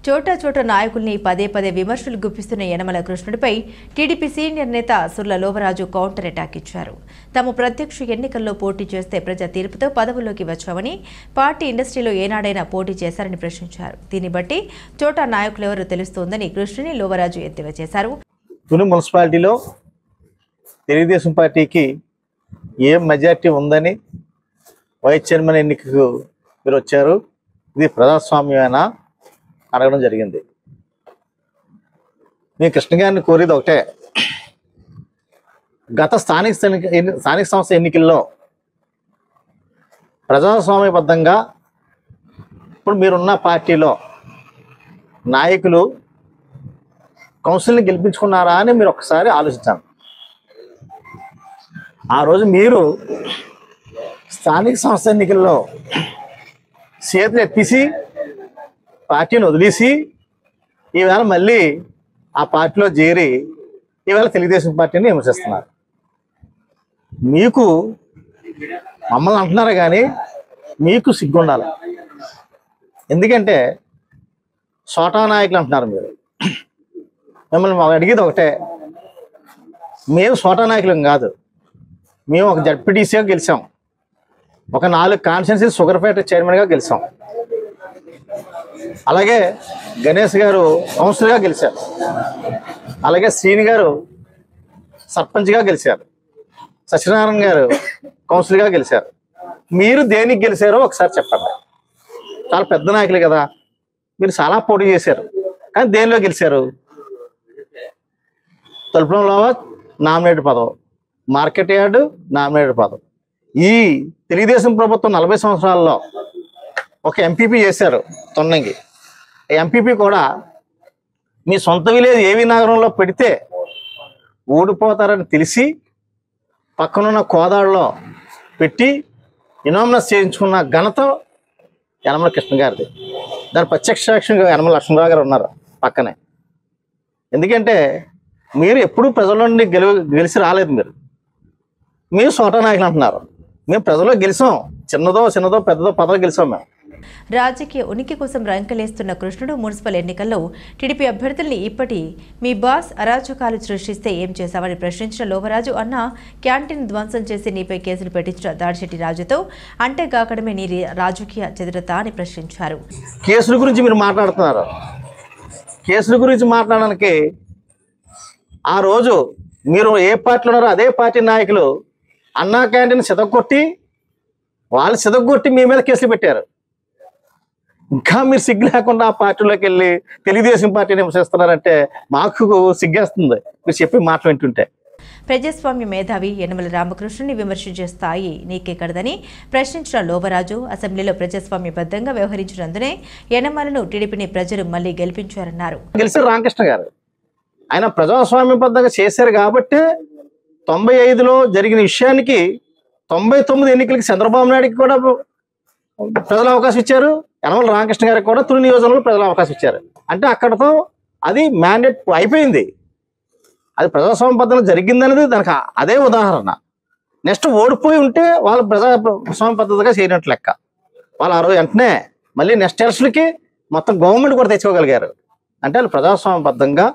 చోటా చోట నాయకుల్ని పదే పదే విమర్శలు గుప్పిస్తున్న యనమల కృష్ణుడిపై టీడీపీ సీనియర్ నేత సుర్ల లోవరాజు కౌంటర్ అటాక్ ఇచ్చారు. తాము ప్రత్యక్ష ఎన్నికల్లో పోటీ చేస్తే ప్రజా తీర్పుతో పదవుల్లోకి వచ్చామని, పార్టీ ఇండస్ట్రీలో ఏనాడైనా పోటీ చేశారని ప్రశ్నించారు. దీన్ని బట్టి చోటా నాయకులెవరో తెలుస్తోందని కృష్ణుని లోవరాజు ఎద్దేవా చేశారు. తుని మున్సిపాలిటీలో తెలుగుదేశం పార్టీకి ఏం మెజార్టీ ఉందని వైస్ చైర్మన్ ఎన్నికకు మీరు వచ్చారు, ఇది ప్రజాస్వామ్యమేనా అడగడం జరిగింది. నేను కృష్ణ గారిని కోరేది ఒకటే, గత స్థానిక సంస్థ ఎన్నికల్లో ప్రజాస్వామ్యబద్ధంగా ఇప్పుడు మీరున్న పార్టీలో నాయకులు కౌన్సిల్ని గెలిపించుకున్నారా అని మీరు ఒకసారి ఆలోచించాలి. ఆ రోజు మీరు స్థానిక సంస్థ ఎన్నికల్లో చేతులు ఎత్తేసి పార్టీని వదిలేసి ఈవేళ మళ్ళీ ఆ పార్టీలో చేరి ఈవేళ తెలుగుదేశం పార్టీని విమర్శిస్తున్నారు. మీకు మమ్మల్ని అంటున్నారు కానీ మీకు సిగ్గుండాలి. ఎందుకంటే సోటా నాయకులు అంటున్నారు మీరు. మిమ్మల్ని అడిగేది ఒకటే, మేము సోటా నాయకులం కాదు. మేము ఒక జడ్పీటీసీగా గెలిచాం, ఒక 4 కాన్స్టిట్యున్సీ షుగర్పేట చైర్మన్గా గెలిచాం. అలాగే గణేష్ గారు కౌన్సిలర్గా గెలిచారు. అలాగే శ్రీని గారు సర్పంచ్గా గెలిచారు. సత్యనారాయణ గారు కౌన్సిలర్గా గెలిచారు. మీరు దేనికి గెలిచారో ఒకసారి చెప్పండి. చాలా పెద్ద నాయకులు కదా, మీరు చాలా పోటీ చేశారు, కానీ దేనిలో గెలిచారు? తలుపులంలో నామినేటెడ్ పదం, మార్కెట్ యార్డు నామినేటెడ్ పదం. ఈ తెలుగుదేశం ప్రభుత్వం 40 సంవత్సరాల్లో ఒక ఎంపీపీ చేశారు తొన్నంగి. ఎంపీపీ కూడా మీ సొంత విలేజ్ ఏవి నగరంలో పెడితే ఓడిపోతారని తెలిసి పక్కనున్న కోదాడులో పెట్టి ఇనామినస్ చేయించుకున్న ఘనత యనమల కృష్ణ గారిది. దాని ప్రత్యక్ష సాక్షిగా యనమల లక్ష్మణరావు గారు ఉన్నారు పక్కనే. ఎందుకంటే మీరు ఎప్పుడూ ప్రజల నుండి గెలిచి రాలేదు. మీరు సోటా నాయకులు అంటున్నారు. మేము ప్రజల్లో గెలిచాం, చిన్నదో పెద్దదో పదవి గెలిచాం. మేము రాజకీయ ఉనికి కోసం రంకెలేస్తున్న కృష్ణుడు మున్సిపల్ ఎన్నికల్లో టీడీపీ అభ్యర్థుల్ని ఇప్పటి మీ బాస్ అరాచకాలు సృష్టిస్తే ఏం చేశావని ప్రశ్నించిన లోవరాజు, అన్న క్యాంటీన్ ధ్వంసం చేసి నీపై కేసులు పెట్టించిన దాడిశెట్టి రాజుతో అంటేగాకడమే నీ రాజకీయ చతురత అని ప్రశ్నించారు. కేసుల గురించి మీరు మాట్లాడుతున్నారు. కేసుల గురించి మాట్లాడడానికి ఆ రోజు మీరు ఏ పార్టీలో ఉన్నారో అదే పార్టీ నాయకులు అన్నా క్యాంటీన్ సితగొట్టి మీ మీద కేసులు పెట్టారు. ఇంకా మీరు సిగ్గు లేకుండా ఆ పార్టీలోకి వెళ్ళి తెలుగుదేశం పార్టీని విమర్శిస్తున్నారంటే మాకు సిగ్గేస్తుంది మీరు చెప్పి మాటలు వింటుంటే. ప్రజాస్వామ్య మేధావి యనమల రామకృష్ణుని విమర్శించే స్థాయి నీకెక్కడదని ప్రశ్నించిన లోవరాజు, అసెంబ్లీలో ప్రజాస్వామ్యబద్ధంగా వ్యవహరించినందునే యనమలను టీడీపీని ప్రజలు మళ్లీ గెలిపించారన్నారు. గెలిచారు రామకృష్ణ గారు. ఆయన ప్రజాస్వామ్యబద్ధంగా చేశారు కాబట్టి 95లో జరిగిన విషయానికి 99 ఎన్నికలకి చంద్రబాబు నాయుడికి కూడా ప్రజలు అవకాశం ఇచ్చారు. యనమల రామకృష్ణ గారికి కూడా తుని నియోజకవర్గంలో ప్రజలు అవకాశం ఇచ్చారు. అంటే అక్కడతో అది మ్యాండేట్ అయిపోయింది. అది ప్రజాస్వామ్యబద్ధంగా జరిగిందనేది దానికి అదే ఉదాహరణ. నెక్స్ట్ ఓడిపోయి ఉంటే వాళ్ళు ప్రజాస్వామ్య పద్ధతిగా చేయనట్లు లెక్క. వాళ్ళు ఆ రోజు వెంటనే మళ్ళీ నెక్స్ట్ ఎలక్షన్కి మొత్తం గవర్నమెంట్ కూడా తెచ్చుకోగలిగారు. అంటే వాళ్ళు ప్రజాస్వామ్యబద్ధంగా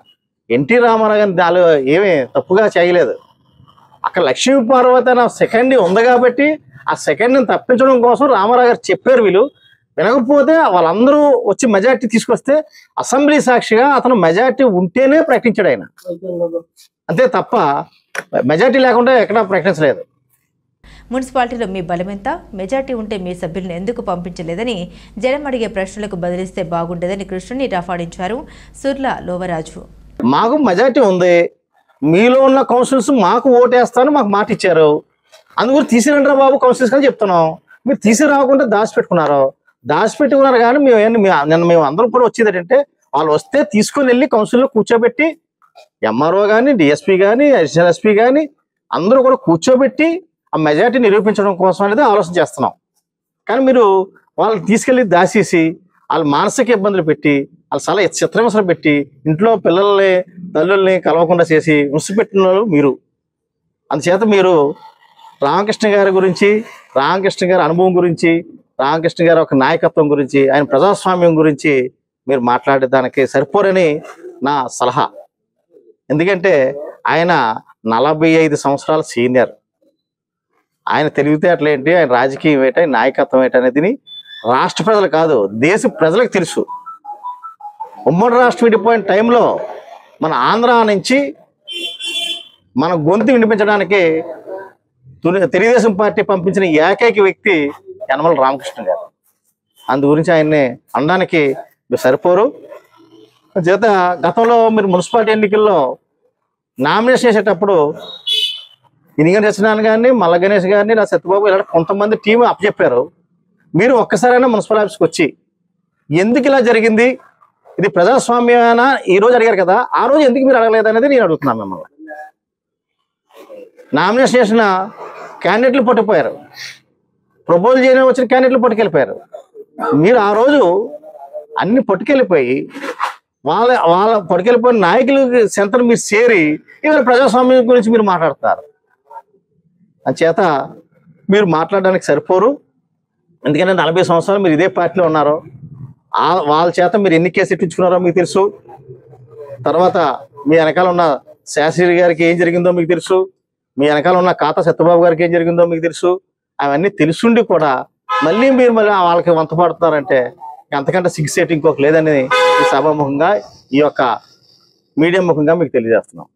ఎన్టీ రామారావు గారిని వాళ్ళు ఏమీ తప్పుగా చేయలేదు. అక్కడ లక్ష్మీపార్వతి అనే సెకండ్ ఉంది కాబట్టి ఆ సెకండ్ని తప్పించడం కోసం రామారావు గారు చెప్పారు. వీళ్ళు వినకపోతే వాళ్ళందరూ వచ్చి మెజార్టీ తీసుకొస్తే అసెంబ్లీ సాక్షిగా అతను మెజార్టీ ఉంటేనే ప్రకటించాడు ఆయన, అంతే తప్ప మెజార్టీ లేకుండా ఎక్కడా ప్రకటించలేదు. మున్సిపాలిటీలో మీ బలమెంత, మెజార్టీ ఉంటే మీ సభ్యులను ఎందుకు పంపించలేదని జనం అడిగే ప్రశ్నలకు బదిలిస్తే బాగుండేదని కృష్ణుని రఫాడించారు సుర్ల లోవరాజు. మాకు మెజార్టీ ఉంది, మీలో ఉన్న కౌన్సిల్స్ మాకు ఓటేస్తాను మాకు మాట ఇచ్చారు, అందుకని తీసిరంటారా బాబు కౌన్సిల్స్ అని చెప్తున్నాం. మీరు తీసి రాకుండా దాచిపెట్టుకున్నారు కానీ మేము అందరం కూడా వచ్చేది ఏంటంటే వాళ్ళు వస్తే తీసుకొని వెళ్ళి కౌన్సిల్లో కూర్చోబెట్టి ఎంఆర్ఓ కానీ డిఎస్పీ కానీ అడిషనల్ ఎస్పీ కానీ అందరూ కూడా కూర్చోబెట్టి ఆ మెజార్టీ నిరూపించడం కోసం అనేది ఆలోచన చేస్తున్నాం. కానీ మీరు వాళ్ళని తీసుకెళ్ళి దాచేసి వాళ్ళు మానసిక ఇబ్బందులు పెట్టి వాళ్ళు చాలా చిత్రహింసలు పెట్టి ఇంట్లో పిల్లల్ని తల్లుల్ని కలవకుండా చేసి ఉంచిపెట్టిన మీరు. అందుచేత మీరు రామకృష్ణ గారి గురించి, రామకృష్ణ గారి అనుభవం గురించి, రామకృష్ణ గారి ఒక నాయకత్వం గురించి, ఆయన ప్రజాస్వామ్యం గురించి మీరు మాట్లాడేదానికి సరిపోరని నా సలహా. ఎందుకంటే ఆయన 45 సంవత్సరాల సీనియర్. ఆయన తెలివితేటలు ఏంటి, ఆయన రాజకీయం ఏంటి, ఆయన నాయకత్వం ఏంటి అనేది రాష్ట్ర ప్రజలు కాదు, దేశ ప్రజలకు తెలుసు. ఉమ్మడి రాష్ట్రం విడిపోయిన టైంలో మన ఆంధ్ర నుంచి మన గొంతు వినిపించడానికి తెలుగుదేశం పార్టీ పంపించిన ఏకైక వ్యక్తి యనమల రామకృష్ణ గారు. అందు గురించి ఆయన్ని అనడానికి మీరు సరిపోరు. చేత గతంలో మీరు మున్సిపాలిటీ ఎన్నికల్లో నామినేషన్ చేసేటప్పుడు ఇనిగంటి సత్యనారాయణ గారిని, మల్ల గణేష్ గారిని, నా సత్యబాబు ఇలా కొంతమంది టీం అప్పచెప్పారు. మీరు ఒక్కసారైనా మున్సిపల్ ఆఫీస్కి వచ్చి ఎందుకు ఇలా జరిగింది, ఇది ప్రజాస్వామ్యాన ఈ రోజు అడిగారు కదా, ఆ రోజు ఎందుకు మీరు అడగలేదు అనేది నేను అడుగుతున్నాను మిమ్మల్ని. నామినేషన్ చేసిన క్యాండిడేట్లు పట్టుకుపోయారు, ప్రపోజల్ చేయడం వచ్చిన క్యాండిడేట్లు పట్టుకెళ్ళిపోయారు. మీరు ఆ రోజు అన్ని పట్టుకెళ్ళిపోయి వాళ్ళ పట్టుకెళ్ళిపోయిన నాయకులు సెంటర్ మీరు చేరి ఇవాళ ప్రజాస్వామ్యం గురించి మీరు మాట్లాడుతున్నారు. అంచేత మీరు మాట్లాడడానికి సరిపోరు. ఎందుకంటే 40 సంవత్సరాలు మీరు ఇదే పార్టీలో ఉన్నారు. వాళ్ళ చేత మీరు ఎన్ని కేసులు ఇప్పించుకున్నారో మీకు తెలుసు. తర్వాత మీ వెనకాల ఉన్న శాస్త్రి గారికి ఏం జరిగిందో మీకు తెలుసు. మీ వెనకాల ఉన్న ఖాతా సత్యబాబు గారికి ఏం జరిగిందో మీకు తెలుసు. అవన్నీ తెలుసుండి కూడా మళ్ళీ మీరు వాళ్ళకి వంత పడుతున్నారంటే అంతకంటే సిగ్గు సెట్ ఇంకొక లేదని ఈ సభాముఖంగా, ఈ యొక్క మీడియా ముఖంగా మీకు తెలియజేస్తున్నాం.